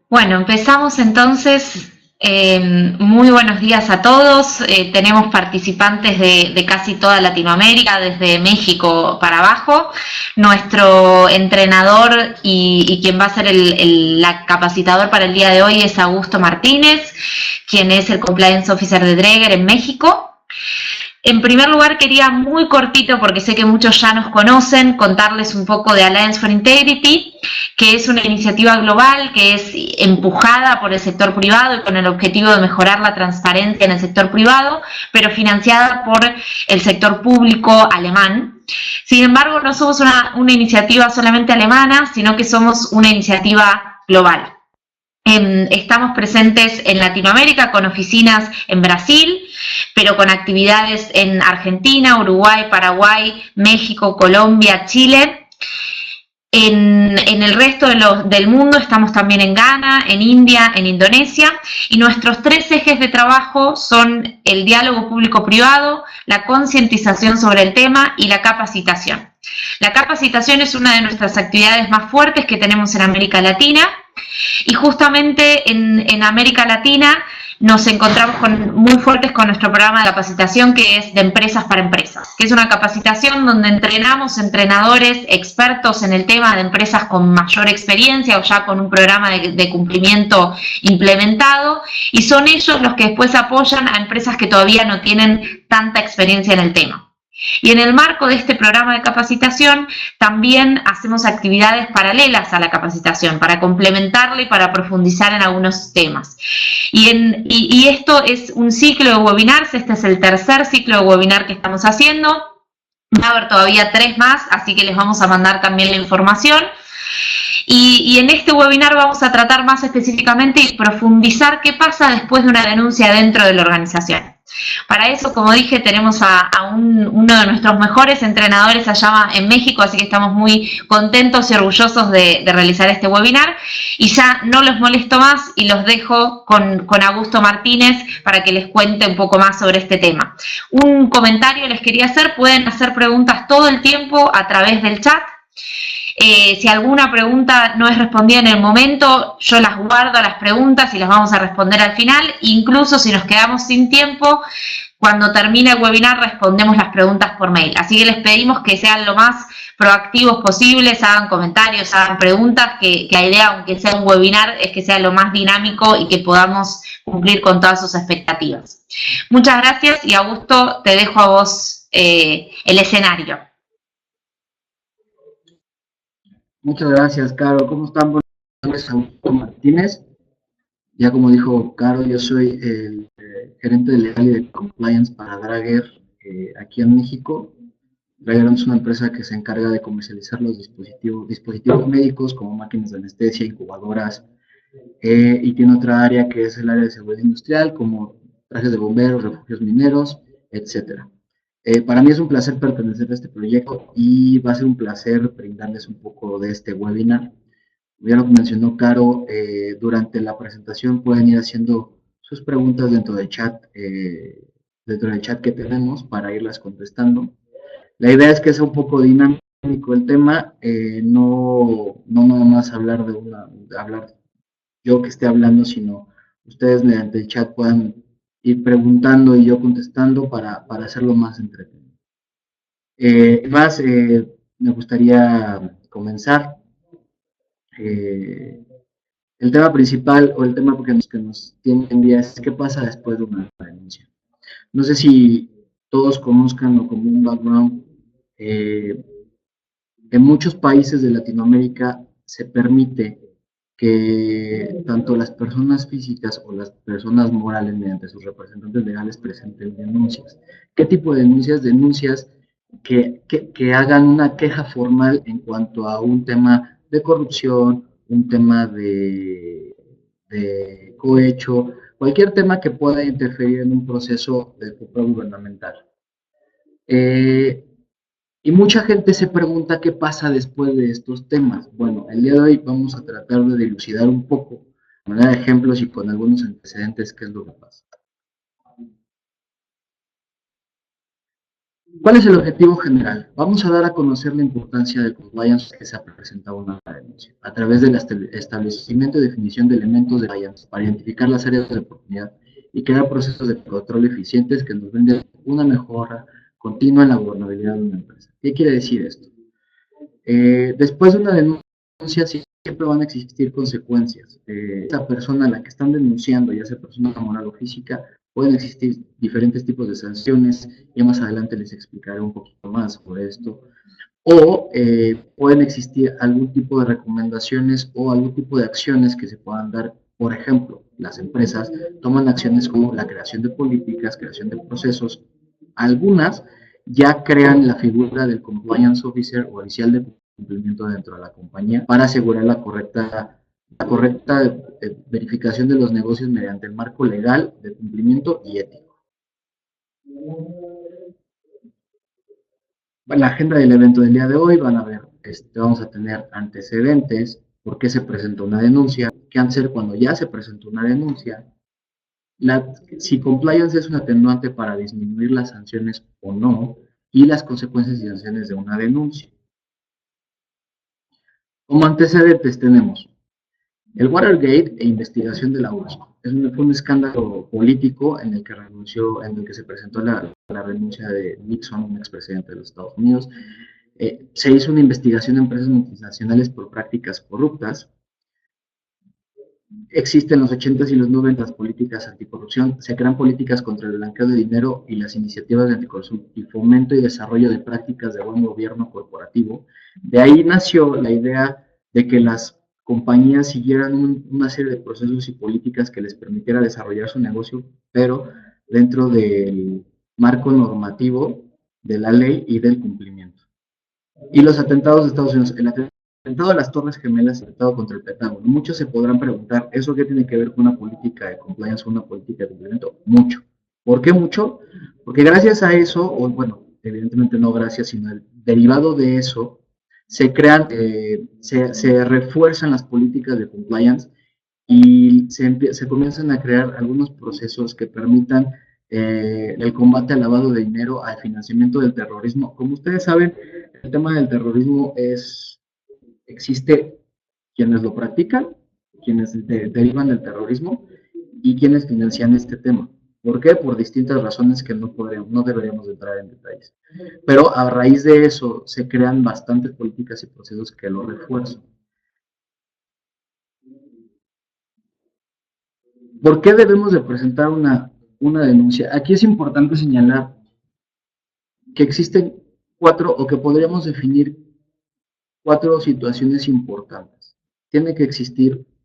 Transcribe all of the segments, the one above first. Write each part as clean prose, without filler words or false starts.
Bueno, empezamos entonces. Muy buenos días a todos. Tenemos participantes de casi toda Latinoamérica, desde México para abajo. Nuestro entrenador y quien va a ser la capacitador para el día de hoy es Augusto Martínez, quien es el Compliance Officer de Dräger en México. En primer lugar, quería muy cortito, porque sé que muchos ya nos conocen, contarles un poco de Alliance for Integrity, que es una iniciativa global que es empujada por el sector privado y con el objetivo de mejorar la transparencia en el sector privado, pero financiada por el sector público alemán. Sin embargo, no somos una iniciativa solamente alemana, sino que somos una iniciativa global. Estamos presentes en Latinoamérica con oficinas en Brasil, pero con actividades en Argentina, Uruguay, Paraguay, México, Colombia, Chile. En el resto del mundo estamos también en Ghana, en India, en Indonesia, y nuestros tres ejes de trabajo son el diálogo público-privado, la concientización sobre el tema y la capacitación. La capacitación es una de nuestras actividades más fuertes que tenemos en América Latina, y justamente en América Latina nos encontramos muy fuertes con nuestro programa de capacitación, que es de empresas para empresas, que es una capacitación donde entrenamos entrenadores expertos en el tema de empresas con mayor experiencia o ya con un programa de cumplimiento implementado, y son ellos los que después apoyan a empresas que todavía no tienen tanta experiencia en el tema. Y en el marco de este programa de capacitación también hacemos actividades paralelas a la capacitación para complementarla y para profundizar en algunos temas. Y esto es un ciclo de webinars. Este es el tercer ciclo de webinar que estamos haciendo. Va a haber todavía 3 más, así que les vamos a mandar también la información. Y en este webinar vamos a tratar más específicamente y profundizar qué pasa después de una denuncia dentro de la organización. Para eso, como dije, tenemos a uno de nuestros mejores entrenadores allá en México, así que estamos muy contentos y orgullosos de realizar este webinar. Y ya no los molesto más y los dejo con Augusto Martínez para que les cuente un poco más sobre este tema. Un comentario les quería hacer: pueden hacer preguntas todo el tiempo a través del chat. Si alguna pregunta no es respondida en el momento, yo las guardo las preguntas y las vamos a responder al final. Incluso si nos quedamos sin tiempo, cuando termine el webinar respondemos las preguntas por mail. Así que les pedimos que sean lo más proactivos posibles, hagan comentarios, hagan preguntas, que la idea, aunque sea un webinar, es que sea lo más dinámico y que podamos cumplir con todas sus expectativas. Muchas gracias, y Augusto, te dejo a vos el escenario. Muchas gracias, Caro. ¿Cómo están? Buenas tardes, Augusto Martínez. Ya como dijo Caro, yo soy el gerente de legal y de compliance para Dräger aquí en México. Dräger es una empresa que se encarga de comercializar los dispositivos médicos como máquinas de anestesia, incubadoras, y tiene otra área que es el área de seguridad industrial, como trajes de bomberos, refugios mineros, etcétera. Para mí es un placer pertenecer a este proyecto y va a ser un placer brindarles un poco de este webinar. Ya lo mencionó Caro, durante la presentación pueden ir haciendo sus preguntas dentro del chat que tenemos para irlas contestando. La idea es que sea un poco dinámico el tema, no nada más hablar hablar yo que esté hablando, sino ustedes mediante el chat puedan ir preguntando y yo contestando para hacerlo más entretenido. Me gustaría comenzar. El tema principal o el tema que nos tiene en día es qué pasa después de una denuncia. No sé si todos conozcan o como un background, en muchos países de Latinoamérica se permite que tanto las personas físicas o las personas morales mediante sus representantes legales presenten denuncias. ¿Qué tipo de denuncias? Denuncias que hagan una queja formal en cuanto a un tema de corrupción, un tema de cohecho, cualquier tema que pueda interferir en un proceso de control gubernamental. Y mucha gente se pregunta qué pasa después de estos temas. Bueno, el día de hoy vamos a tratar de dilucidar un poco, de manera de ejemplos y con algunos antecedentes, qué es lo que pasa. ¿Cuál es el objetivo general? Vamos a dar a conocer la importancia del compliance que se ha presentado una denuncia, a través del establecimiento y definición de elementos de compliance para identificar las áreas de oportunidad y crear procesos de control eficientes que nos brinden una mejora continua en la gobernabilidad de una empresa. ¿Qué quiere decir esto? Después de una denuncia siempre van a existir consecuencias. Esa persona a la que están denunciando, ya sea persona moral o física, pueden existir diferentes tipos de sanciones, ya más adelante les explicaré un poquito más sobre esto, o pueden existir algún tipo de recomendaciones o algún tipo de acciones que se puedan dar. Por ejemplo, las empresas toman acciones como la creación de políticas, creación de procesos. Algunas ya crean la figura del compliance officer o oficial de cumplimiento dentro de la compañía para asegurar la correcta verificación de los negocios mediante el marco legal de cumplimiento y ético. La agenda del evento del día de hoy van a ver, vamos a tener antecedentes, por qué se presentó una denuncia, qué hacer cuando ya se presentó una denuncia, si compliance es un atenuante para disminuir las sanciones o no, y las consecuencias y sanciones de una denuncia. Como antecedentes tenemos el Watergate e investigación de la URSS. Fue un escándalo político en el que se presentó la renuncia de Nixon, un expresidente de los Estados Unidos. Se hizo una investigación de empresas multinacionales por prácticas corruptas. Existen los 80s y los 90s políticas anticorrupción, se crean políticas contra el blanqueo de dinero y las iniciativas de anticorrupción y fomento y desarrollo de prácticas de buen gobierno corporativo. De ahí nació la idea de que las compañías siguieran una serie de procesos y políticas que les permitiera desarrollar su negocio, pero dentro del marco normativo de la ley y del cumplimiento. Y los atentados de Estados Unidos, el atentado a las Torres Gemelas, el atentado contra el Pentágono. Muchos se podrán preguntar, ¿eso qué tiene que ver con una política de compliance o una política de cumplimiento? Mucho. ¿Por qué mucho? Porque gracias a eso, o bueno, evidentemente no gracias, sino el derivado de eso, se crean, se refuerzan las políticas de compliance y se comienzan a crear algunos procesos que permitan el combate al lavado de dinero, al financiamiento del terrorismo. Como ustedes saben, el tema del terrorismo existe quienes lo practican, quienes derivan del terrorismo y quienes financian este tema. ¿Por qué? Por distintas razones que no deberíamos entrar en detalles. Pero a raíz de eso se crean bastantes políticas y procesos que lo refuerzan. ¿Por qué debemos de presentar una denuncia? Aquí es importante señalar que existen o que podríamos definir 4 situaciones importantes.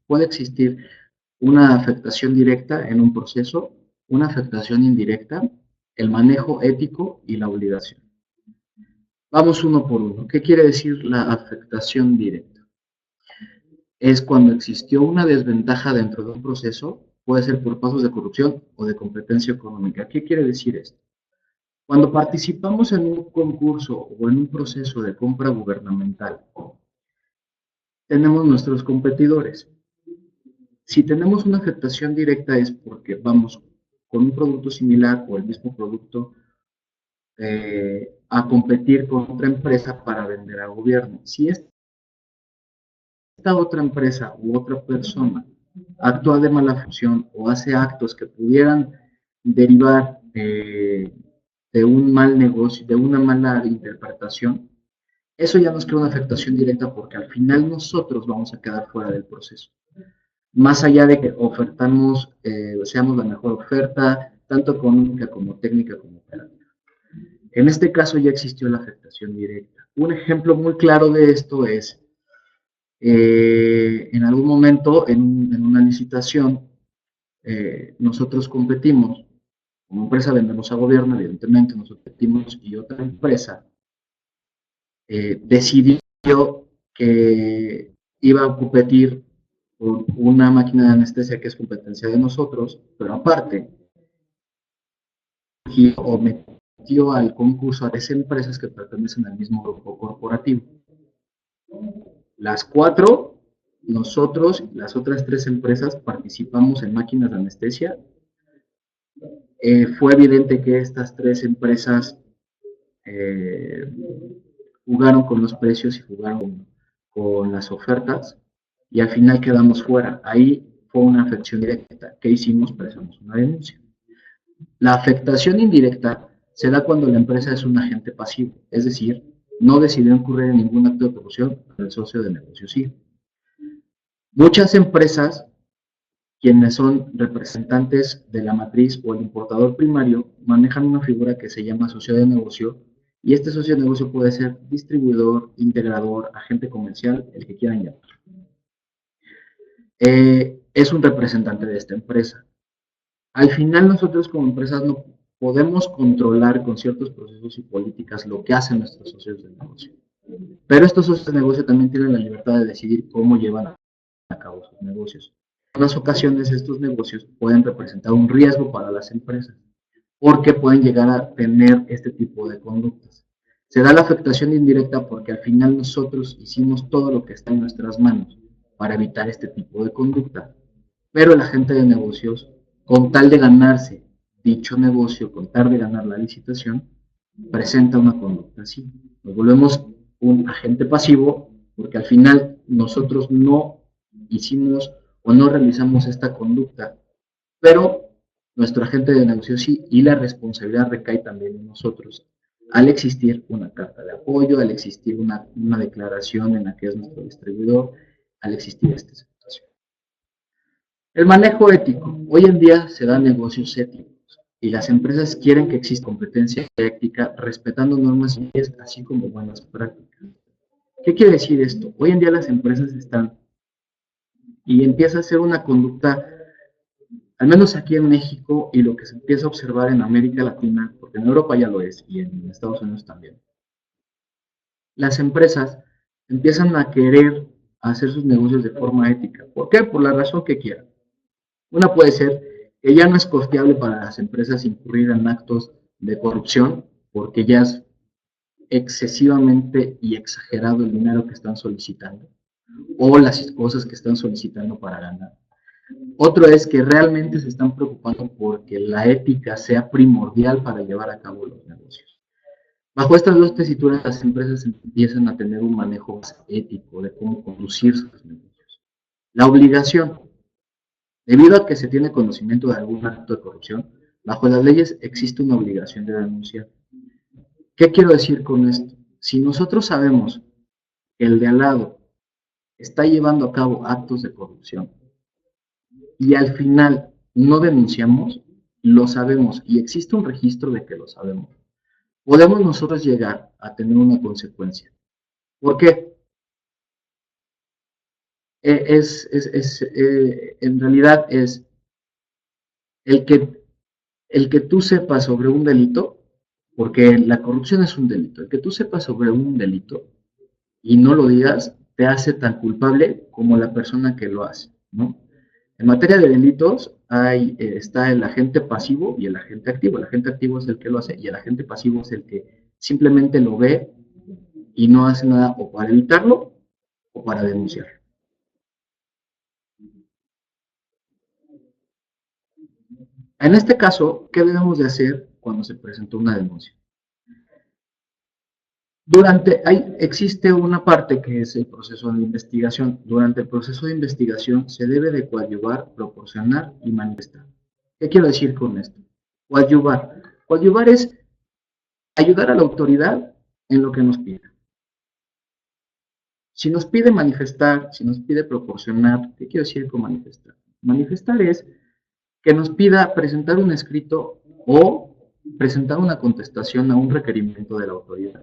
Puede existir una afectación directa en un proceso, una afectación indirecta, el manejo ético y la obligación. Vamos uno por uno. ¿Qué quiere decir la afectación directa? Es cuando existió una desventaja dentro de un proceso, puede ser por pasos de corrupción o de competencia económica. ¿Qué quiere decir esto? Cuando participamos en un concurso o en un proceso de compra gubernamental, tenemos nuestros competidores. Si tenemos una afectación directa es porque vamos con un producto similar o el mismo producto a competir con otra empresa para vender al gobierno. Si esta otra empresa u otra persona actúa de mala función o hace actos que pudieran derivar de un mal negocio, de una mala interpretación, eso ya nos crea una afectación directa porque al final nosotros vamos a quedar fuera del proceso. Más allá de que ofertamos, seamos la mejor oferta, tanto económica como técnica como operativa. En este caso ya existió la afectación directa. Un ejemplo muy claro de esto es, en algún momento en una licitación, nosotros competimos, como empresa vendemos a gobierno, evidentemente nosotros competimos y otra empresa decidió que iba a competir con una máquina de anestesia que es competencia de nosotros, pero aparte, metió al concurso a 10 empresas que pertenecen al mismo grupo corporativo. Las 4, nosotros y las otras 3 empresas participamos en máquinas de anestesia. Fue evidente que estas 3 empresas jugaron con los precios y jugaron con las ofertas y al final quedamos fuera. Ahí fue una afección directa. ¿Qué hicimos? Presentamos una denuncia. La afectación indirecta se da cuando la empresa es un agente pasivo, es decir, no decidió incurrir en ningún acto de corrupción, pero el socio de negocio sí. Muchas empresas, quienes son representantes de la matriz o el importador primario, manejan una figura que se llama socio de negocio, y este socio de negocio puede ser distribuidor, integrador, agente comercial, el que quieran llamar. Es un representante de esta empresa. Al final nosotros como empresas no podemos controlar con ciertos procesos y políticas lo que hacen nuestros socios de negocio. Pero estos socios de negocio también tienen la libertad de decidir cómo llevan a cabo sus negocios. En unas ocasiones estos negocios pueden representar un riesgo para las empresas porque pueden llegar a tener este tipo de conductas. Se da la afectación indirecta porque al final nosotros hicimos todo lo que está en nuestras manos para evitar este tipo de conducta, pero el agente de negocios, con tal de ganarse dicho negocio, con tal de ganar la licitación, presenta una conducta así. Nos volvemos un agente pasivo porque al final nosotros no hicimos o no realizamos esta conducta, pero nuestro agente de negocio sí, y la responsabilidad recae también en nosotros al existir una carta de apoyo, al existir una declaración en la que es nuestro distribuidor, al existir esta situación. El manejo ético. Hoy en día se dan negocios éticos y las empresas quieren que exista competencia ética respetando normas y leyes, así como buenas prácticas. ¿Qué quiere decir esto? Hoy en día las empresas están y empieza a ser una conducta, al menos aquí en México, y lo que se empieza a observar en América Latina, porque en Europa ya lo es y en Estados Unidos también. Las empresas empiezan a querer hacer sus negocios de forma ética. ¿Por qué? Por la razón que quieran. Una puede ser que ya no es costeable para las empresas incurrir en actos de corrupción, porque ya es excesivamente y exagerado el dinero que están solicitando, o las cosas que están solicitando para ganar. Otro es que realmente se están preocupando porque la ética sea primordial para llevar a cabo los negocios. Bajo estas dos tesituras, las empresas empiezan a tener un manejo más ético de cómo conducir sus negocios. La obligación. Debido a que se tiene conocimiento de algún acto de corrupción, bajo las leyes existe una obligación de denunciar. ¿Qué quiero decir con esto? Si nosotros sabemos que el de al lado está llevando a cabo actos de corrupción y al final no denunciamos, lo sabemos y existe un registro de que lo sabemos, podemos nosotros llegar a tener una consecuencia. ¿Por qué? En realidad es el que tú sepas sobre un delito, porque la corrupción es un delito, el que tú sepas sobre un delito y no lo digas, te hace tan culpable como la persona que lo hace, ¿no? En materia de delitos está el agente pasivo y el agente activo. El agente activo es el que lo hace y el agente pasivo es el que simplemente lo ve y no hace nada o para evitarlo o para denunciarlo. En este caso, ¿qué debemos de hacer cuando se presentó una denuncia? Existe una parte que es el proceso de investigación. Durante el proceso de investigación se debe de coadyuvar, proporcionar y manifestar. ¿Qué quiero decir con esto? Coadyuvar. Coadyuvar es ayudar a la autoridad en lo que nos pida. Si nos pide manifestar, si nos pide proporcionar, ¿qué quiero decir con manifestar? Manifestar es que nos pida presentar un escrito o presentar una contestación a un requerimiento de la autoridad.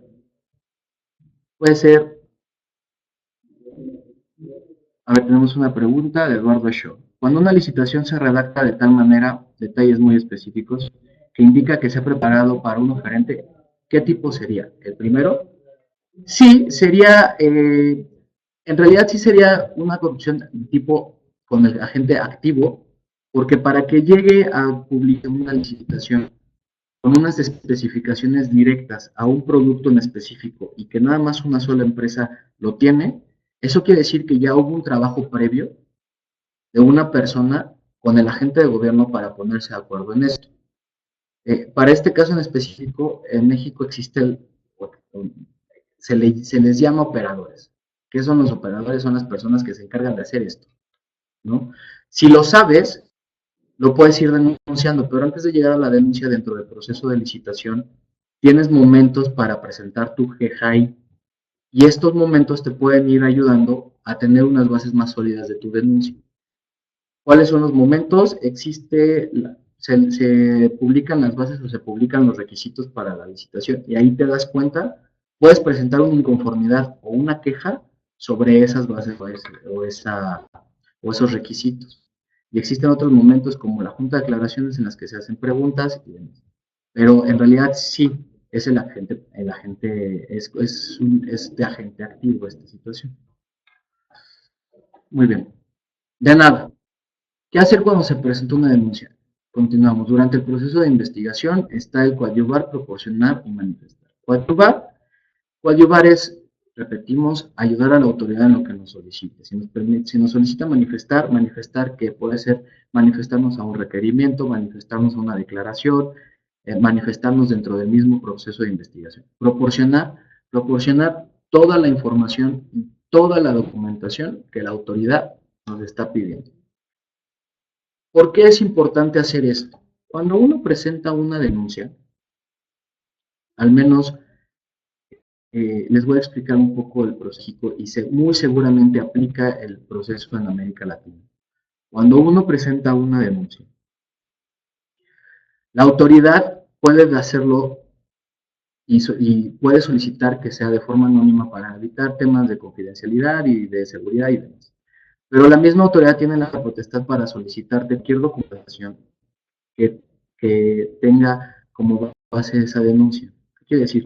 Puede ser, a ver, tenemos una pregunta de Eduardo Shaw. Cuando una licitación se redacta de tal manera, detalles muy específicos, que indica que se ha preparado para un oferente, ¿qué tipo sería? ¿El primero? Sí, sería, en realidad sí sería una corrupción tipo con el agente activo, porque para que llegue a publicar una licitación con unas especificaciones directas a un producto en específico y que nada más una sola empresa lo tiene, eso quiere decir que ya hubo un trabajo previo de una persona con el agente de gobierno para ponerse de acuerdo en esto. Para este caso en específico, en México existe se les llama operadores. ¿Qué son los operadores? Son las personas que se encargan de hacer esto, ¿no? Si lo sabes, lo puedes ir denunciando, pero antes de llegar a la denuncia dentro del proceso de licitación, tienes momentos para presentar tu queja y estos momentos te pueden ir ayudando a tener unas bases más sólidas de tu denuncia. ¿Cuáles son los momentos? Se publican las bases o se publican los requisitos para la licitación y ahí te das cuenta, puedes presentar una inconformidad o una queja sobre esas bases o esos requisitos. Y existen otros momentos como la junta de aclaraciones en las que se hacen preguntas y demás. Pero en realidad sí, es el agente es de agente activo esta situación. Muy bien. De nada. ¿Qué hacer cuando se presenta una denuncia? Continuamos. Durante el proceso de investigación está el coadyuvar, proporcionar y manifestar. Coadyuvar es, repetimos, ayudar a la autoridad en lo que nos solicite. Si nos solicita manifestar que puede ser manifestarnos a un requerimiento, manifestarnos a una declaración, manifestarnos dentro del mismo proceso de investigación. Proporcionar toda la información y toda la documentación que la autoridad nos está pidiendo. ¿Por qué es importante hacer esto? Cuando uno presenta una denuncia, al menos les voy a explicar un poco el proceso y muy seguramente aplica el proceso en América Latina. Cuando uno presenta una denuncia, la autoridad puede hacerlo y puede solicitar que sea de forma anónima para evitar temas de confidencialidad y de seguridad y demás. Pero la misma autoridad tiene la potestad para solicitar cualquier documentación que tenga como base esa denuncia. ¿Qué quiere decir?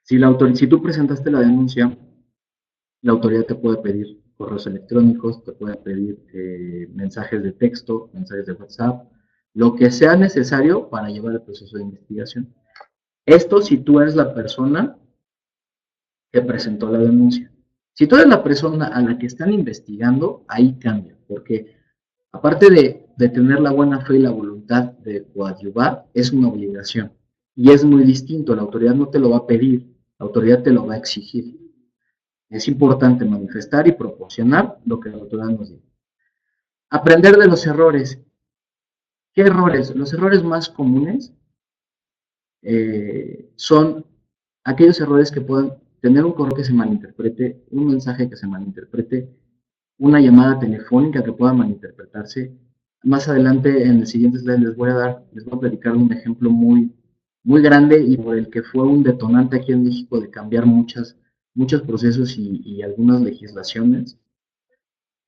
Si tú presentaste la denuncia, la autoridad te puede pedir correos electrónicos, te puede pedir mensajes de texto, mensajes de WhatsApp, lo que sea necesario para llevar el proceso de investigación. Esto si tú eres la persona que presentó la denuncia. Si tú eres la persona a la que están investigando, ahí cambia, porque aparte de tener la buena fe y la voluntad de coadyuvar, es una obligación. Y es muy distinto, la autoridad no te lo va a pedir, la autoridad te lo va a exigir. Es importante manifestar y proporcionar lo que la autoridad nos dice. Aprender de los errores. ¿Qué errores? Los errores más comunes son aquellos errores que pueden tener un correo que se malinterprete, un mensaje que se malinterprete, una llamada telefónica que pueda malinterpretarse. Más adelante, en el siguiente slide, les voy a platicar un ejemplo muy grande y por el que fue un detonante aquí en México de cambiar muchos procesos y algunas legislaciones.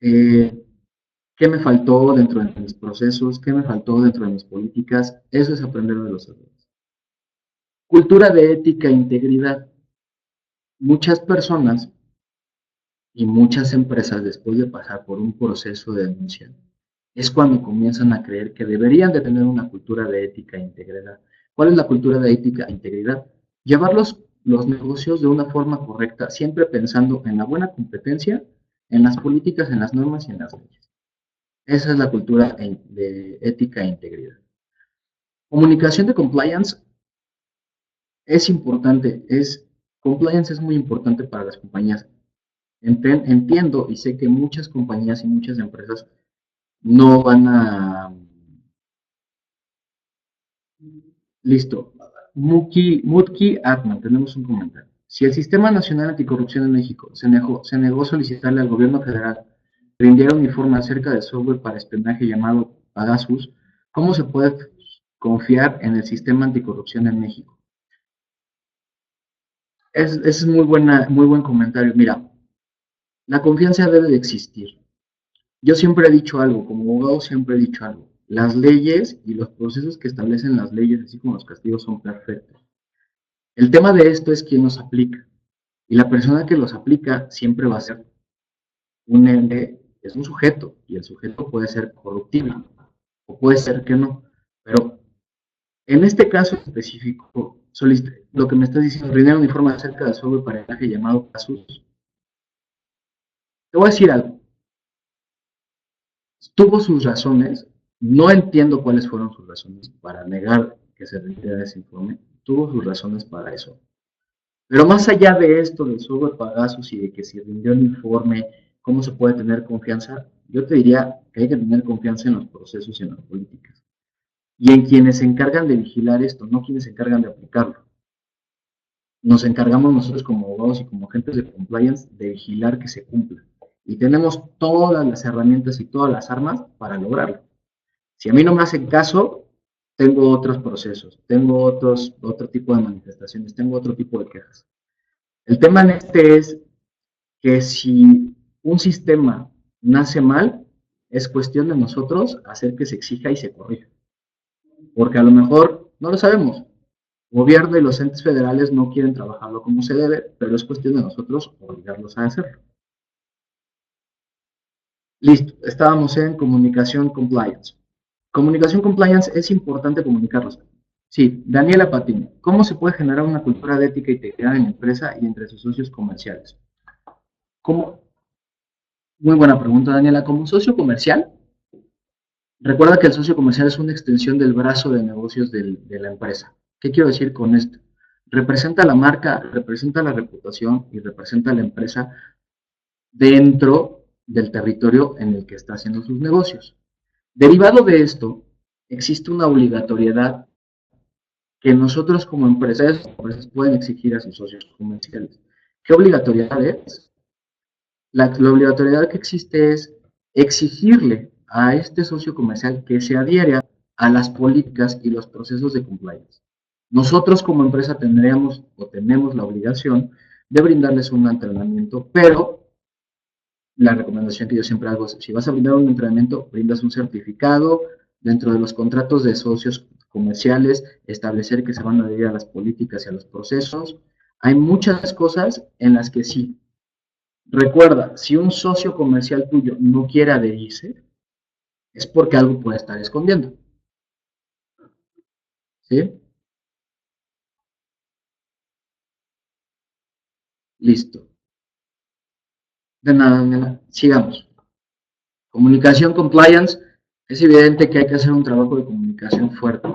¿Qué me faltó dentro de mis procesos? ¿Qué me faltó dentro de mis políticas? Eso es aprender de los errores. Cultura de ética e integridad. Muchas personas y muchas empresas, después de pasar por un proceso de denuncia, es cuando comienzan a creer que deberían de tener una cultura de ética e integridad. ¿Cuál es la cultura de ética e integridad? Llevar los negocios de una forma correcta, siempre pensando en la buena competencia, en las políticas, en las normas y en las leyes. Esa es la cultura de ética e integridad. Comunicación de compliance es importante, compliance es muy importante para las compañías. Entiendo y sé que muchas compañías y muchas empresas no van a... Listo. Mutki Atman, tenemos un comentario. Si el Sistema Nacional Anticorrupción en México se negó a solicitarle al gobierno federal que rindiera un informe acerca del software para espionaje llamado Pegasus, ¿cómo se puede confiar en el Sistema Anticorrupción en México? Es muy buen comentario. Mira, la confianza debe de existir. Yo siempre he dicho algo, como abogado siempre he dicho algo. Las leyes y los procesos que establecen las leyes, así como los castigos, son perfectos. El tema de esto es quién los aplica. Y la persona que los aplica siempre va a ser un ente, es un sujeto, y el sujeto puede ser corruptible, o puede ser que no. Pero en este caso específico, lo que me estás diciendo, rindir un informe acerca del software para el viaje llamado Pegasus. Te voy a decir algo. Tuvo sus razones, no entiendo cuáles fueron sus razones para negar que se rindiera ese informe, tuvo sus razones para eso. Pero más allá de esto, del software Pegasus y de que si rindió el informe, cómo se puede tener confianza, yo te diría que hay que tener confianza en los procesos y en las políticas. Y en quienes se encargan de vigilar esto, no quienes se encargan de aplicarlo. Nos encargamos nosotros como abogados y como agentes de compliance de vigilar que se cumpla. Y tenemos todas las herramientas y todas las armas para lograrlo. Si a mí no me hacen caso, tengo otros procesos, tengo otro tipo de manifestaciones, tengo otro tipo de quejas. El tema en este es que si un sistema nace mal, es cuestión de nosotros hacer que se exija y se corrija. Porque a lo mejor no lo sabemos. El gobierno y los entes federales no quieren trabajarlo como se debe, pero es cuestión de nosotros obligarlos a hacerlo. Listo, estábamos en comunicación compliance. Comunicación compliance es importante comunicarlos. Sí, Daniela Patini, ¿cómo se puede generar una cultura de ética integral en la empresa y entre sus socios comerciales? ¿Cómo? Muy buena pregunta, Daniela. Como socio comercial, recuerda que el socio comercial es una extensión del brazo de negocios de la empresa. ¿Qué quiero decir con esto? Representa la marca, representa la reputación y representa la empresa dentro del territorio en el que está haciendo sus negocios. Derivado de esto, existe una obligatoriedad que nosotros como empresas pueden exigir a sus socios comerciales. ¿Qué obligatoriedad es? La obligatoriedad que existe es exigirle a este socio comercial que se adhiera a las políticas y los procesos de compliance. Nosotros como empresa tendríamos o tenemos la obligación de brindarles un entrenamiento, pero la recomendación que yo siempre hago es, si vas a brindar un entrenamiento, brindas un certificado, dentro de los contratos de socios comerciales, establecer que se van a adherir a las políticas y a los procesos. Hay muchas cosas en las que sí. Recuerda, si un socio comercial tuyo no quiere adherirse, es porque algo puede estar escondiendo. ¿Sí? Listo. De nada, nena. Sigamos. Comunicación compliance. Es evidente que hay que hacer un trabajo de comunicación fuerte.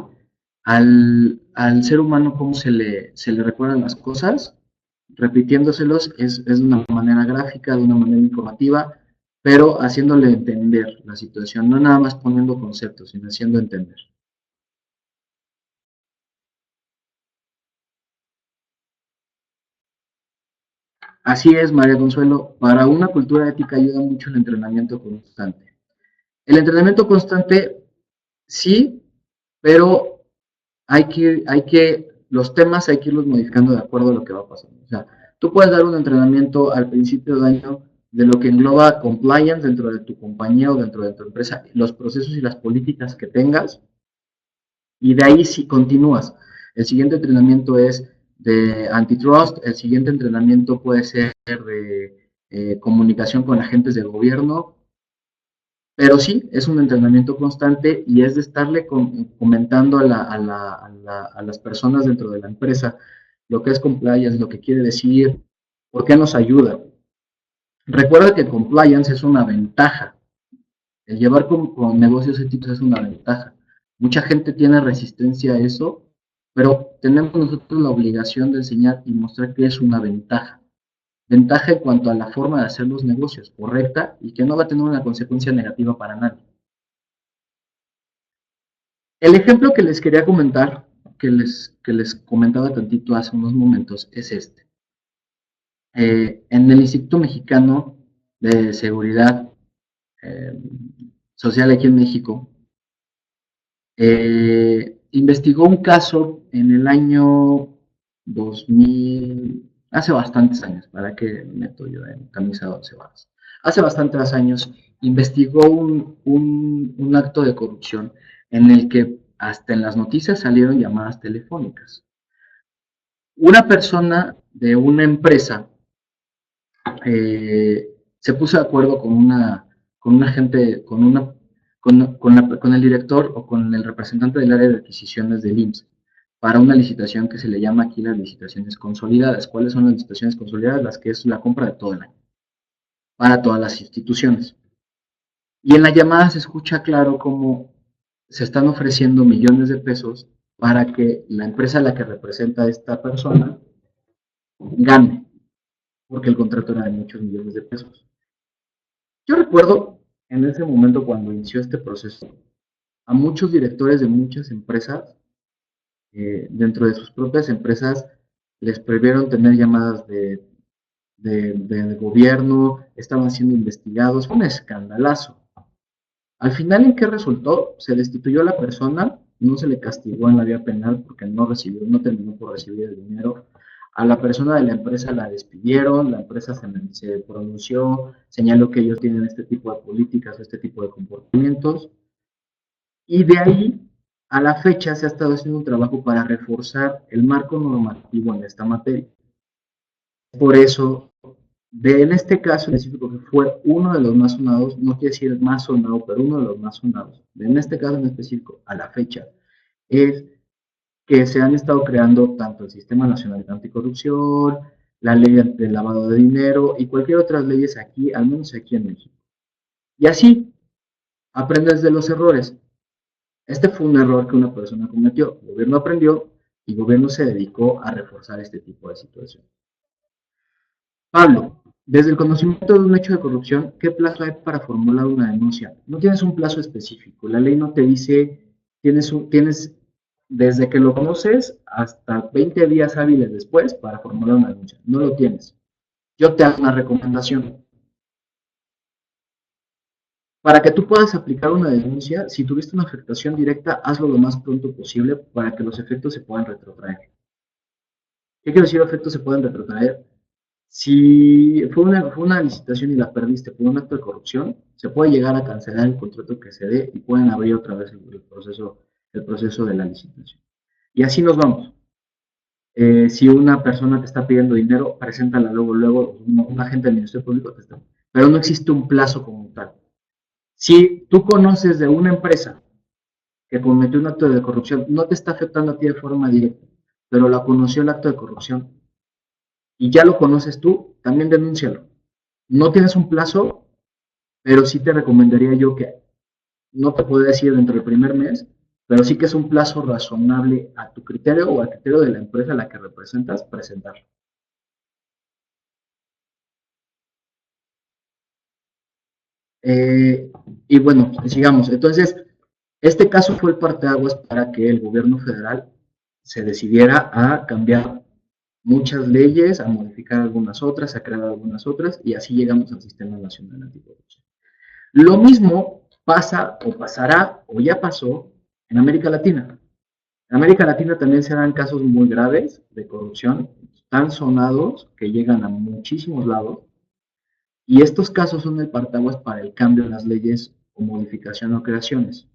Al ser humano, ¿cómo se le recuerdan las cosas? Repitiéndoselos es de una manera gráfica, de una manera informativa, pero haciéndole entender la situación, no nada más poniendo conceptos, sino haciendo entender. Así es, María Consuelo, para una cultura ética ayuda mucho el entrenamiento constante. El entrenamiento constante, sí, pero los temas hay que irlos modificando de acuerdo a lo que va pasando. O sea, tú puedes dar un entrenamiento al principio del año de lo que engloba compliance dentro de tu compañía o dentro de tu empresa, los procesos y las políticas que tengas, y de ahí si continúas. El siguiente entrenamiento es de antitrust, el siguiente entrenamiento puede ser de comunicación con agentes del gobierno, pero sí, es un entrenamiento constante y es de estarle comentando a las personas dentro de la empresa lo que es compliance, lo que quiere decir, por qué nos ayuda. Recuerda que compliance es una ventaja. El llevar con negocios éticos es una ventaja. Mucha gente tiene resistencia a eso, pero tenemos nosotros la obligación de enseñar y mostrar que es una ventaja. Ventaja en cuanto a la forma de hacer los negocios, correcta, y que no va a tener una consecuencia negativa para nadie. El ejemplo que les quería comentar, que les comentaba tantito hace unos momentos, es este. En el Instituto Mexicano de Seguridad Social aquí en México, investigó un caso en el año 2000, hace bastantes años, ¿para qué meto yo en camisa de once varas? Hace bastantes años investigó un acto de corrupción en el que hasta en las noticias salieron llamadas telefónicas. Una persona de una empresa se puso de acuerdo con una gente, con el director o con el representante del área de adquisiciones del IMSS para una licitación que se le llama aquí las licitaciones consolidadas. ¿Cuáles son las licitaciones consolidadas? Las que es la compra de todo el año, para todas las instituciones. Y en la llamada se escucha claro cómo se están ofreciendo millones de pesos para que la empresa a la que representa a esta persona gane, porque el contrato era de muchos millones de pesos. Yo recuerdo en ese momento cuando inició este proceso a muchos directores de muchas empresas, dentro de sus propias empresas, les prohibieron tener llamadas de gobierno, estaban siendo investigados, fue un escandalazo. Al final, ¿en qué resultó? Se destituyó a la persona, no se le castigó en la vía penal porque no terminó por recibir el dinero. A la persona de la empresa la despidieron, la empresa se pronunció, señaló que ellos tienen este tipo de políticas, este tipo de comportamientos, y de ahí a la fecha se ha estado haciendo un trabajo para reforzar el marco normativo en esta materia. Por eso, en este caso específico, que fue uno de los más sonados, no quiere decir el más sonado, pero uno de los más sonados, en este caso en específico, a la fecha, es que se han estado creando tanto el Sistema Nacional de Anticorrupción, la ley del lavado de dinero y cualquier otra leyes aquí, al menos aquí en México. Y así aprendes de los errores. Este fue un error que una persona cometió, el gobierno aprendió y el gobierno se dedicó a reforzar este tipo de situaciones. Pablo, desde el conocimiento de un hecho de corrupción, ¿qué plazo hay para formular una denuncia? No tienes un plazo específico, la ley no te dice, tienes desde que lo conoces hasta 20 días hábiles después para formular una denuncia, no lo tienes. Yo te hago una recomendación. Para que tú puedas aplicar una denuncia, si tuviste una afectación directa, hazlo lo más pronto posible para que los efectos se puedan retrotraer. ¿Qué quiero decir efectos se pueden retrotraer? Si fue una licitación y la perdiste por un acto de corrupción, se puede llegar a cancelar el contrato que se dé y pueden abrir otra vez el proceso de la licitación. Y así nos vamos. Si una persona te está pidiendo dinero, preséntala luego, un agente del Ministerio Público te está. Pero no existe un plazo como tal. Si tú conoces de una empresa que cometió un acto de corrupción, no te está afectando a ti de forma directa, pero la conoció el acto de corrupción y ya lo conoces tú, también denúncialo. No tienes un plazo, pero sí te recomendaría yo que no te puedo decir dentro del primer mes, pero sí que es un plazo razonable a tu criterio o al criterio de la empresa a la que representas presentarlo. Y bueno, sigamos. Entonces, este caso fue el parteaguas para que el gobierno federal se decidiera a cambiar muchas leyes, a modificar algunas otras, a crear algunas otras, y así llegamos al Sistema Nacional Anticorrupción. Lo mismo pasa o pasará o ya pasó en América Latina. En América Latina también se dan casos muy graves de corrupción, tan sonados que llegan a muchísimos lados, y estos casos son el partaguas para el cambio en las leyes o modificación o creaciones.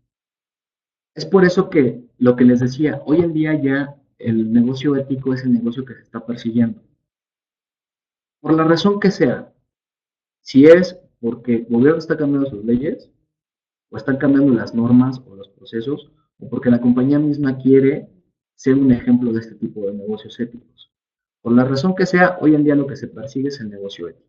Es por eso que lo que les decía, hoy en día ya el negocio ético es el negocio que se está persiguiendo. Por la razón que sea, si es porque el gobierno está cambiando sus leyes, o están cambiando las normas o los procesos, o porque la compañía misma quiere ser un ejemplo de este tipo de negocios éticos. Por la razón que sea, hoy en día lo que se persigue es el negocio ético.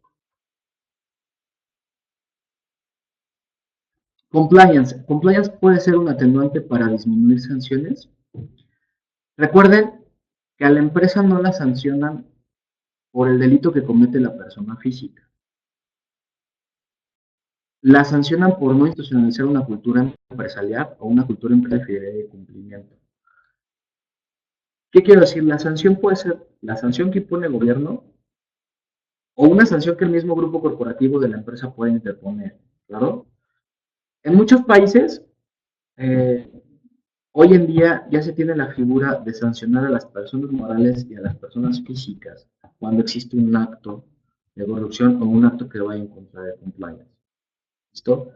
Compliance. Compliance puede ser un atenuante para disminuir sanciones. Recuerden que a la empresa no la sancionan por el delito que comete la persona física. La sancionan por no institucionalizar una cultura empresarial o una cultura empresarial de cumplimiento. ¿Qué quiero decir? La sanción puede ser la sanción que impone el gobierno o una sanción que el mismo grupo corporativo de la empresa puede interponer, ¿claro? En muchos países, hoy en día ya se tiene la figura de sancionar a las personas morales y a las personas físicas cuando existe un acto de corrupción o un acto que vaya en contra de compliance. ¿Listo?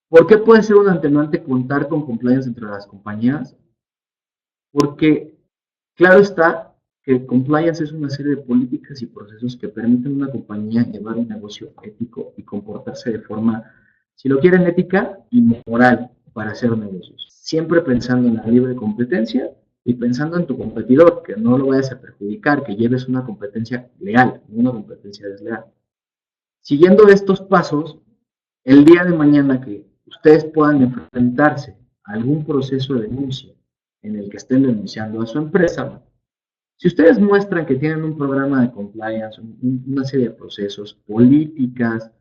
¿Por qué puede ser un atenuante contar con compliance entre las compañías? Porque, claro está que el compliance es una serie de políticas y procesos que permiten a una compañía llevar un negocio ético y comportarse de forma, si lo quieren, ética y moral para hacer negocios. Siempre pensando en la libre competencia y pensando en tu competidor, que no lo vayas a perjudicar, que lleves una competencia leal, no una competencia desleal. Siguiendo estos pasos, el día de mañana que ustedes puedan enfrentarse a algún proceso de denuncia en el que estén denunciando a su empresa, si ustedes muestran que tienen un programa de compliance, una serie de procesos, políticas,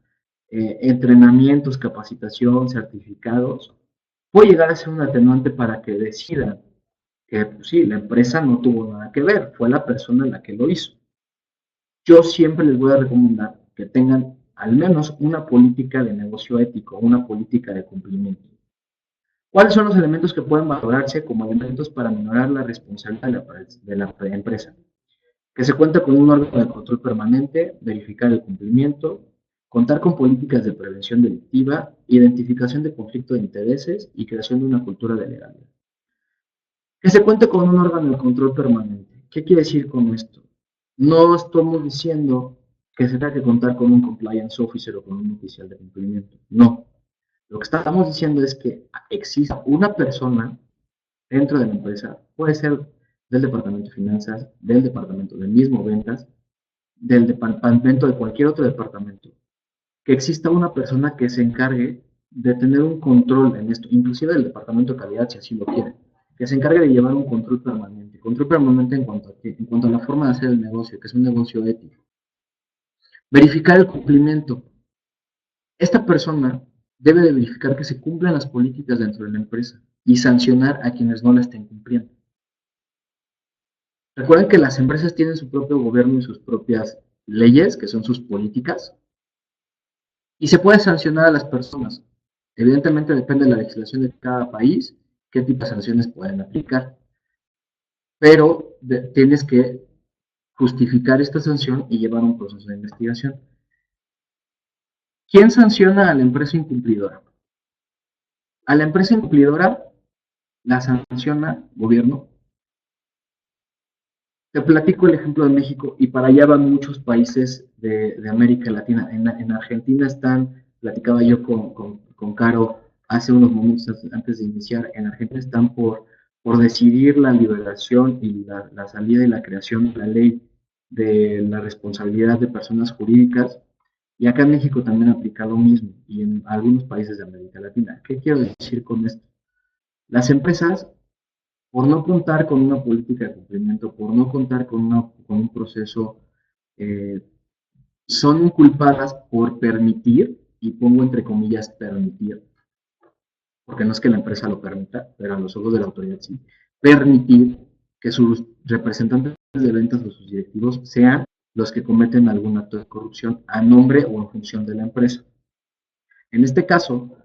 entrenamientos, capacitación, certificados, puede llegar a ser un atenuante para que decidan que pues, sí, la empresa no tuvo nada que ver, fue la persona la que lo hizo. Yo siempre les voy a recomendar que tengan al menos una política de negocio ético, una política de cumplimiento. ¿Cuáles son los elementos que pueden valorarse como elementos para minorar la responsabilidad de la empresa? Que se cuenta con un órgano de control permanente, verificar el cumplimiento, contar con políticas de prevención delictiva, identificación de conflicto de intereses y creación de una cultura de legalidad. Que se cuente con un órgano de control permanente. ¿Qué quiere decir con esto? No estamos diciendo que se tenga que contar con un compliance officer o con un oficial de cumplimiento. No. Lo que estamos diciendo es que exista una persona dentro de la empresa, puede ser del departamento de finanzas, del departamento de mismo ventas, del departamento de cualquier otro departamento, que exista una persona que se encargue de tener un control en esto, inclusive del departamento de calidad, si así lo quiere, que se encargue de llevar un control permanente en cuanto a la forma de hacer el negocio, que es un negocio ético. Verificar el cumplimiento. Esta persona debe de verificar que se cumplan las políticas dentro de la empresa y sancionar a quienes no la estén cumpliendo. Recuerden que las empresas tienen su propio gobierno y sus propias leyes, que son sus políticas, y se puede sancionar a las personas. Evidentemente depende de la legislación de cada país qué tipo de sanciones pueden aplicar, pero tienes que justificar esta sanción y llevar un proceso de investigación. ¿Quién sanciona a la empresa incumplidora? A la empresa incumplidora la sanciona el gobierno. Te platico el ejemplo de México y para allá van muchos países de América Latina. En Argentina platicaba yo con Caro hace unos momentos antes de iniciar, en Argentina están por decidir la liberación y la salida y la creación de la ley de la responsabilidad de personas jurídicas. Y acá en México también aplica lo mismo y en algunos países de América Latina. ¿Qué quiero decir con esto? Las empresas por no contar con una política de cumplimiento, por no contar con un proceso, eh, son culpadas por permitir, y pongo entre comillas permitir, porque no es que la empresa lo permita, pero a los ojos de la autoridad sí, permitir que sus representantes de ventas o sus directivos sean los que cometen algún acto de corrupción a nombre o en función de la empresa. En este caso,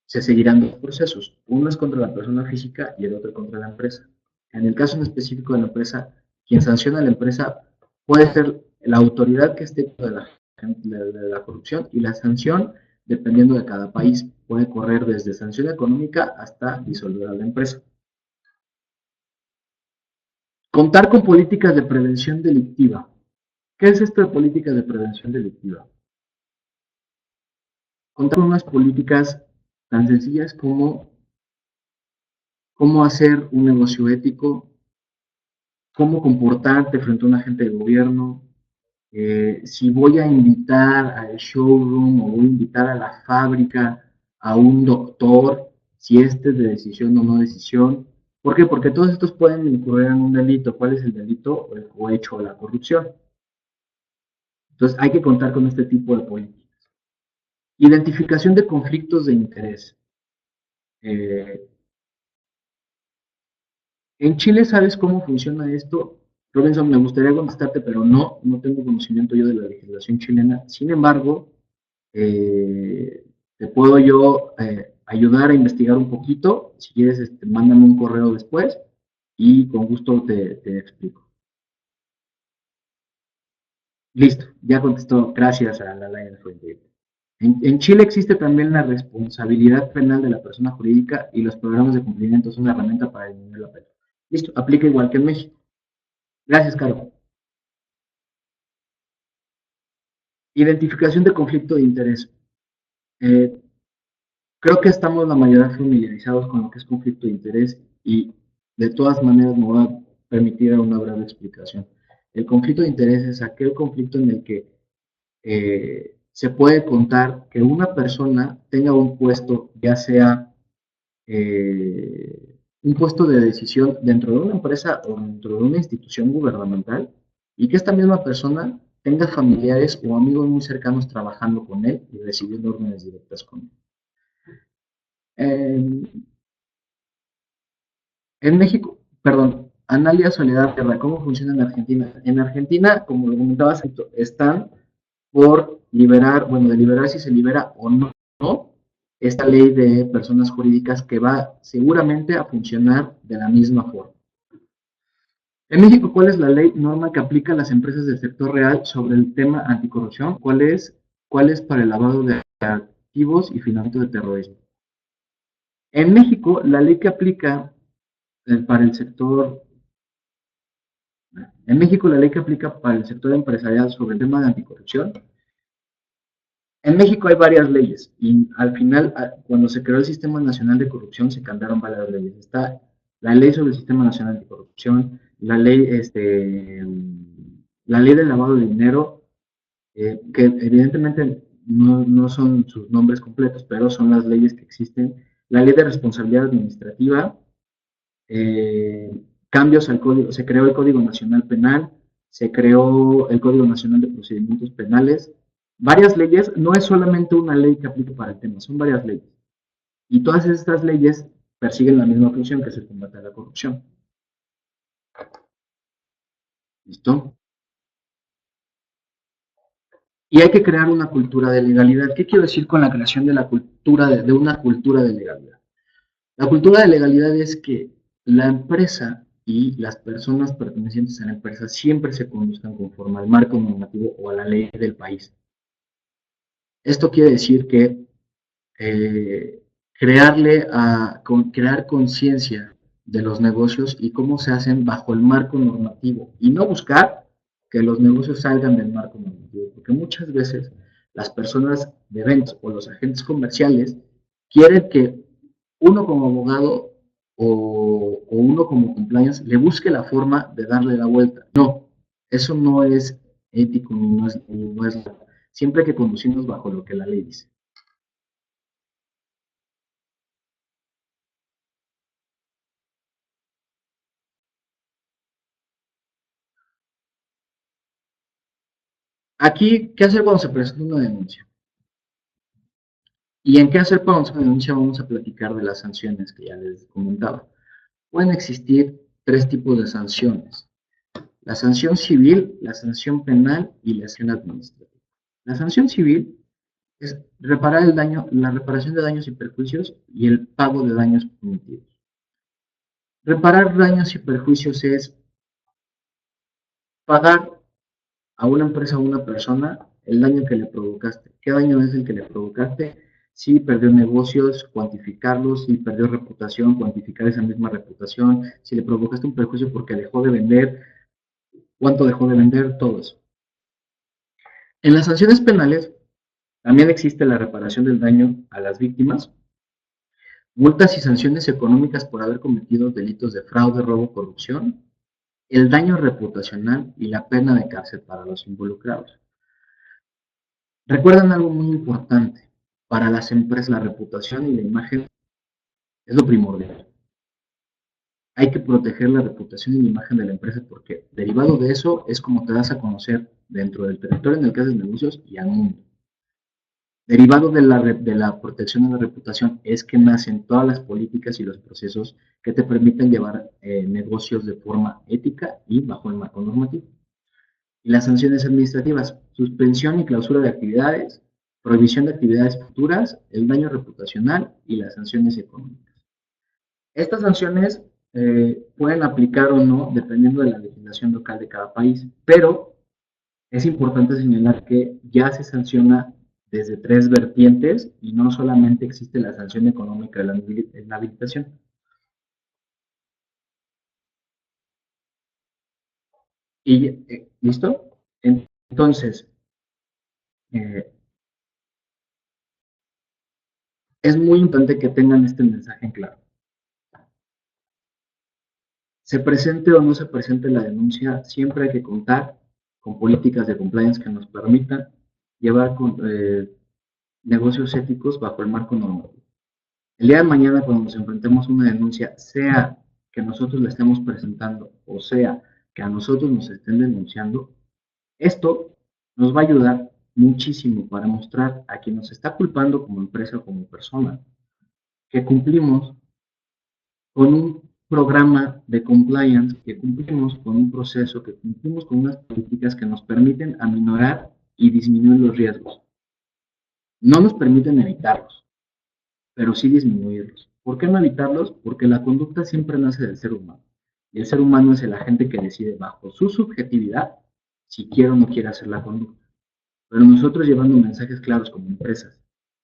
se seguirán dos procesos. Uno es contra la persona física y el otro contra la empresa. En el caso en específico de la empresa, quien sanciona a la empresa puede ser la autoridad que esté de la corrupción y la sanción, dependiendo de cada país, puede correr desde sanción económica hasta disolver a la empresa. Contar con políticas de prevención delictiva. ¿Qué es esto de políticas de prevención delictiva? Contar con unas políticas tan sencillas como cómo hacer un negocio ético, cómo comportarte frente a un agente de gobierno, si voy a invitar al showroom o voy a invitar a la fábrica a un doctor, si este es de decisión o no decisión. ¿Por qué? Porque todos estos pueden incurrir en un delito. ¿Cuál es el delito o hecho de la corrupción? Entonces hay que contar con este tipo de políticas. Identificación de conflictos de interés. En Chile, ¿sabes cómo funciona esto? Robinson, me gustaría contestarte, pero no tengo conocimiento yo de la legislación chilena. Sin embargo, te puedo yo ayudar a investigar un poquito. Si quieres, mándame un correo después y con gusto te explico. Listo, ya contestó. Gracias a la ley de fuente. En Chile existe también la responsabilidad penal de la persona jurídica y los programas de cumplimiento son una herramienta para disminuir la pena. Listo, aplica igual que en México. Gracias, Caro. Identificación de conflicto de interés. Creo que estamos la mayoría familiarizados con lo que es conflicto de interés y de todas maneras me voy a permitir una breve explicación. El conflicto de interés es aquel conflicto en el que se puede contar que una persona tenga un puesto, ya sea un puesto de decisión dentro de una empresa o dentro de una institución gubernamental y que esta misma persona tenga familiares o amigos muy cercanos trabajando con él y recibiendo órdenes directas con él. En México, perdón, Analia Soledad Guerra, ¿cómo funciona en Argentina? En Argentina, como lo comentabas, están por liberar, bueno, de liberar si se libera o no, esta ley de personas jurídicas que va seguramente a funcionar de la misma forma. En México, ¿cuál es la ley norma que aplica a las empresas del sector real sobre el tema anticorrupción? ¿Cuál es para el lavado de activos y financiamiento de terrorismo? En México, la ley que aplica para el sector, en México, la ley que aplica para el sector empresarial sobre el tema de anticorrupción, en México hay varias leyes y al final, cuando se creó el Sistema Nacional de Corrupción, se cambiaron varias leyes. Está la ley sobre el Sistema Nacional de Corrupción, la ley del lavado de dinero, que evidentemente no son sus nombres completos, pero son las leyes que existen. La ley de responsabilidad administrativa, cambios al código, se creó el Código Nacional Penal, se creó el Código Nacional de Procedimientos Penales, varias leyes, no es solamente una ley que aplique para el tema, son varias leyes. Y todas estas leyes persiguen la misma función, que es el combate a la corrupción. ¿Listo? Y hay que crear una cultura de legalidad. ¿Qué quiero decir con la creación de la cultura de una cultura de legalidad? La cultura de legalidad es que la empresa y las personas pertenecientes a la empresa siempre se conduzcan conforme al marco normativo o a la ley del país. Esto quiere decir que eh, crear conciencia de los negocios y cómo se hacen bajo el marco normativo y no buscar que los negocios salgan del marco normativo, porque muchas veces las personas de ventas o los agentes comerciales quieren que uno como abogado o uno como compliance le busque la forma de darle la vuelta. No, eso no es ético ni no es siempre hay que conducirnos bajo lo que la ley dice. Aquí, ¿qué hacer cuando se presenta una denuncia? Y en qué hacer cuando se denuncia vamos a platicar de las sanciones que ya les comentaba. Pueden existir tres tipos de sanciones. La sanción civil, la sanción penal y la sanción administrativa. La sanción civil es reparar el daño, la reparación de daños y perjuicios y el pago de daños punitivos. Reparar daños y perjuicios es pagar a una empresa o a una persona el daño que le provocaste. ¿Qué daño es el que le provocaste? Si perdió negocios, cuantificarlos, si perdió reputación, cuantificar esa misma reputación, si le provocaste un perjuicio porque dejó de vender, cuánto dejó de vender, todo eso. En las sanciones penales también existe la reparación del daño a las víctimas, multas y sanciones económicas por haber cometido delitos de fraude, robo, corrupción, el daño reputacional y la pena de cárcel para los involucrados. Recuerden algo muy importante, para las empresas la reputación y la imagen es lo primordial. Hay que proteger la reputación y la imagen de la empresa porque derivado de eso es como te das a conocer dentro del territorio en el que haces negocios y al mundo. Derivado de la protección de la reputación es que nacen todas las políticas y los procesos que te permiten llevar negocios de forma ética y bajo el marco normativo. Y las sanciones administrativas, suspensión y clausura de actividades, prohibición de actividades futuras, el daño reputacional y las sanciones económicas. Estas sanciones pueden aplicar o no dependiendo de la legislación local de cada país, pero es importante señalar que ya se sanciona desde tres vertientes y no solamente existe la sanción económica de la inhabilitación. Y listo. Entonces, eh, es muy importante que tengan este mensaje en claro. Se presente o no se presente la denuncia, siempre hay que contar con políticas de compliance que nos permitan llevar negocios éticos bajo el marco normativo. El día de mañana, cuando nos enfrentemos a una denuncia, sea que nosotros la estemos presentando o sea que a nosotros nos estén denunciando, esto nos va a ayudar muchísimo para mostrar a quien nos está culpando como empresa o como persona que cumplimos con un programa de compliance, que cumplimos con un proceso, que cumplimos con unas políticas que nos permiten aminorar y disminuir los riesgos. No nos permiten evitarlos, pero sí disminuirlos. ¿Por qué no evitarlos? Porque la conducta siempre nace del ser humano. Y el ser humano es el agente que decide bajo su subjetividad si quiere o no quiere hacer la conducta. Pero nosotros llevando mensajes claros como empresas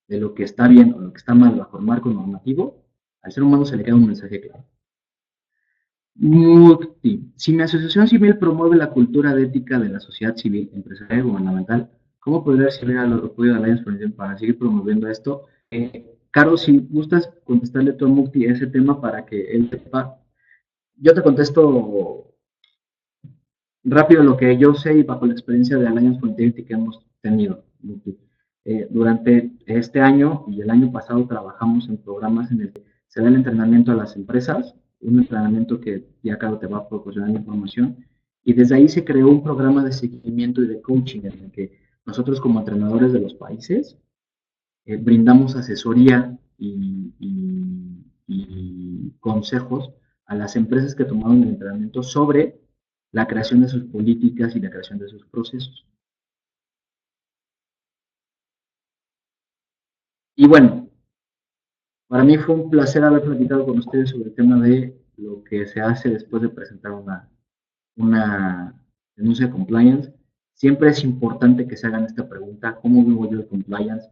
de lo que está bien o lo que está mal bajo el marco normativo, al ser humano se le queda un mensaje claro. MUCTI. Si mi asociación civil promueve la cultura de ética de la sociedad civil, empresarial y gubernamental, ¿cómo podría servir al apoyo de Alliance Foundation para seguir promoviendo esto? Carlos, si gustas contestarle tú a MUCTI ese tema para que él sepa. Yo te contesto rápido lo que yo sé y bajo la experiencia de Alliance for Integrity que hemos tenido. Durante este año y el año pasado trabajamos en programas en el que se da el entrenamiento a las empresas, un entrenamiento que ya Caro te va a proporcionar la información, y desde ahí se creó un programa de seguimiento y de coaching en el que nosotros como entrenadores de los países brindamos asesoría y consejos a las empresas que tomaron el entrenamiento sobre la creación de sus políticas y la creación de sus procesos. Y bueno, para mí fue un placer haber platicado con ustedes sobre el tema de lo que se hace después de presentar una denuncia de compliance. Siempre es importante que se hagan esta pregunta, ¿cómo vivo yo el compliance?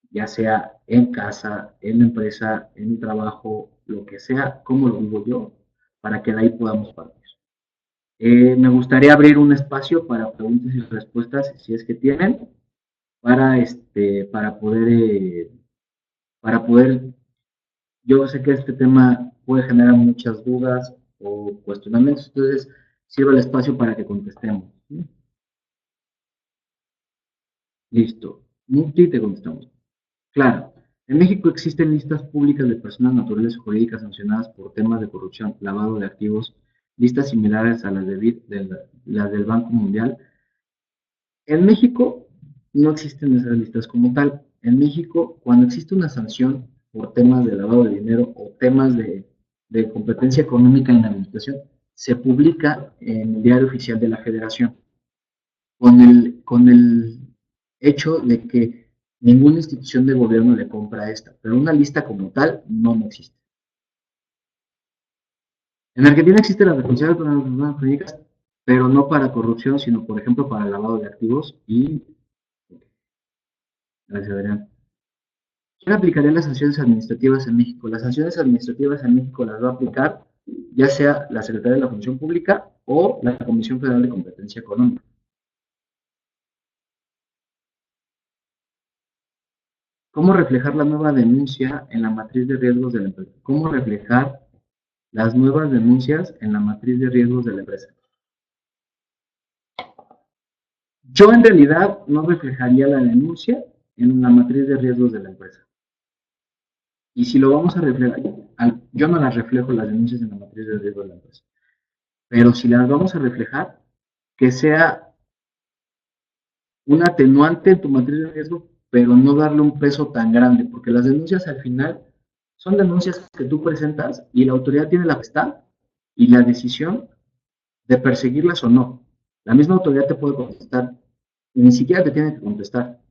Ya sea en casa, en la empresa, en el trabajo, lo que sea, ¿cómo lo vivo yo? Para que de ahí podamos partir. Me gustaría abrir un espacio para preguntas y respuestas, si es que tienen, para poder, yo sé que este tema puede generar muchas dudas o cuestionamientos, entonces sirva el espacio para que contestemos. ¿Sí? Listo. Multi, te contestamos. Claro. En México existen listas públicas de personas naturales o jurídicas sancionadas por temas de corrupción, lavado de activos, listas similares a las las del Banco Mundial. En México no existen esas listas como tal. En México, cuando existe una sanción por temas de lavado de dinero o temas de competencia económica en la administración, se publica en el diario oficial de la Federación, con el hecho de que ninguna institución de gobierno le compra esta, pero una lista como tal no existe. En Argentina existe la responsabilidad de las personas jurídicas, pero no para corrupción, sino por ejemplo para lavado de activos y... Gracias, Adrián. ¿Quién aplicaría las sanciones administrativas en México? Las sanciones administrativas en México las va a aplicar ya sea la Secretaría de la Función Pública o la Comisión Federal de Competencia Económica. ¿Cómo reflejar la nueva denuncia en la matriz de riesgos de la empresa? ¿Cómo reflejar las nuevas denuncias en la matriz de riesgos de la empresa? Yo en realidad no reflejaría la denuncia en la matriz de riesgos de la empresa. Y si lo vamos a reflejar, yo no las reflejo las denuncias en la matriz de riesgos de la empresa. Pero si las vamos a reflejar, que sea un atenuante en tu matriz de riesgo, pero no darle un peso tan grande, porque las denuncias al final son denuncias que tú presentas y la autoridad tiene la potestad y la decisión de perseguirlas o no. La misma autoridad te puede contestar, ni siquiera te tiene que contestar.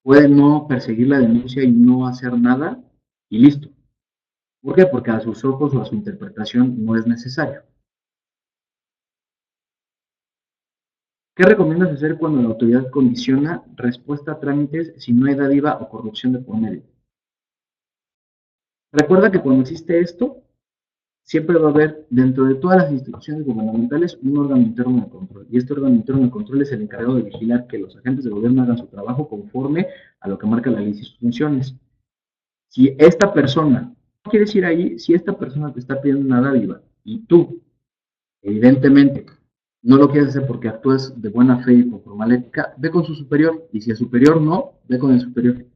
Puede no perseguir la denuncia y no hacer nada y listo. ¿Por qué? Porque a sus ojos o a su interpretación no es necesario. ¿Qué recomiendas hacer cuando la autoridad condiciona respuesta a trámites si no hay dádiva o corrupción de por medio? Recuerda que cuando existe esto, siempre va a haber dentro de todas las instituciones gubernamentales un órgano interno de control. Y este órgano interno de control es el encargado de vigilar que los agentes de gobierno hagan su trabajo conforme a lo que marca la ley y sus funciones. Si esta persona, no quieres ir ahí, si esta persona te está pidiendo una dádiva y tú, evidentemente, no lo quieres hacer porque actúas de buena fe y por formal ética, ve con su superior. Y si el superior no, ve con el superior.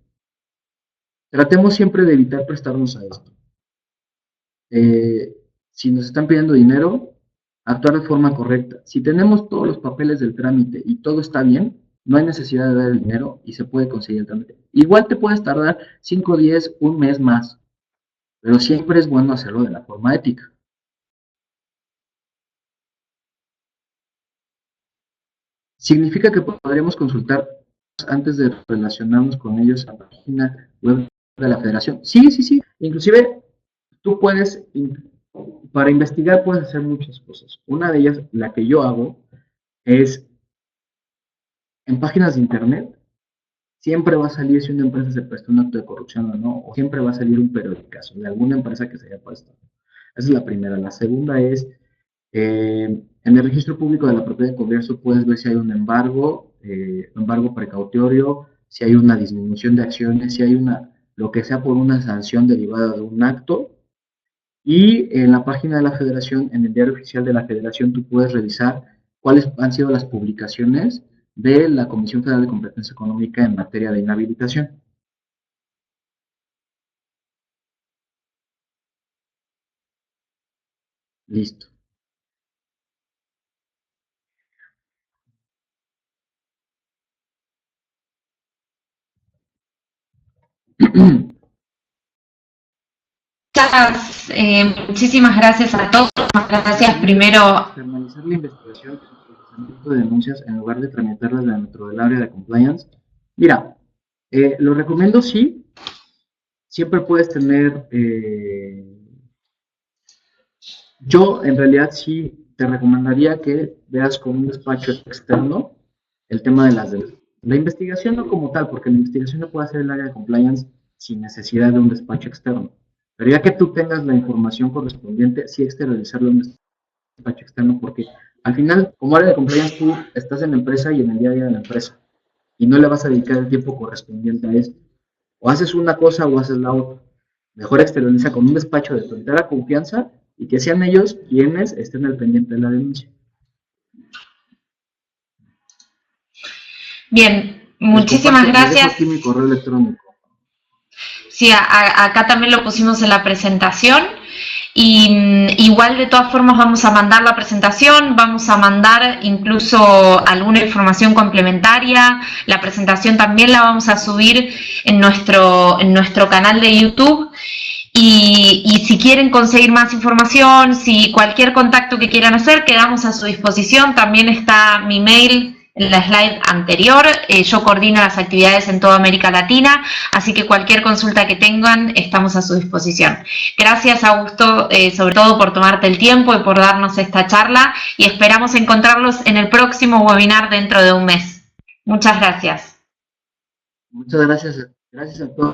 tratemos siempre de evitar prestarnos a esto. Si nos están pidiendo dinero, actuar de forma correcta. Si tenemos todos los papeles del trámite y todo está bien, no hay necesidad de dar el dinero y se puede conseguir el trámite. Igual te puedes tardar 5 días, un mes más, pero siempre es bueno hacerlo de la forma ética. Significa que podríamos consultar antes de relacionarnos con ellos a la página web de la federación. Sí, sí, sí. Inclusive tú puedes, para investigar puedes hacer muchas cosas. Una de ellas, la que yo hago, es en páginas de internet, siempre va a salir si una empresa se prestó un acto de corrupción o no, o siempre va a salir un periodicazo de alguna empresa que se haya puesto. Esa es la primera. La segunda es, en el registro público de la propiedad de comercio puedes ver si hay un embargo precautorio, si hay una disminución de acciones, si hay lo que sea por una sanción derivada de un acto. Y en la página de la federación, en el diario oficial de la federación, tú puedes revisar cuáles han sido las publicaciones de la Comisión Federal de Competencia Económica en materia de inhabilitación. Listo. Muchísimas gracias a todos. Gracias primero. Formalizar la investigación y el procesamiento de denuncias en lugar de tramitarlas dentro del área de compliance. Mira, lo recomiendo sí. Siempre puedes tener. Yo en realidad sí te recomendaría que veas con un despacho externo el tema de la investigación, no como tal, porque la investigación no puede hacer el área de compliance sin necesidad de un despacho externo. Pero ya que tú tengas la información correspondiente, sí externalizarlo a un despacho externo, porque al final, como área de compliance, tú estás en la empresa y en el día a día de la empresa, y no le vas a dedicar el tiempo correspondiente a eso. O haces una cosa o haces la otra. Mejor externaliza con un despacho de tu entera confianza y que sean ellos quienes estén al pendiente de la denuncia. Bien, muchísimas gracias. Les dejo aquí mi correo electrónico. Sí, acá también lo pusimos en la presentación. Y igual de todas formas vamos a mandar la presentación, vamos a mandar incluso alguna información complementaria. La presentación también la vamos a subir en nuestro canal de YouTube. Y si quieren conseguir más información, si cualquier contacto que quieran hacer, quedamos a su disposición. También está mi mail en la slide anterior. Yo coordino las actividades en toda América Latina, así que cualquier consulta que tengan, estamos a su disposición. Gracias, Augusto, sobre todo por tomarte el tiempo y por darnos esta charla, y esperamos encontrarlos en el próximo webinar dentro de un mes. Muchas gracias. Muchas gracias. Gracias a todos.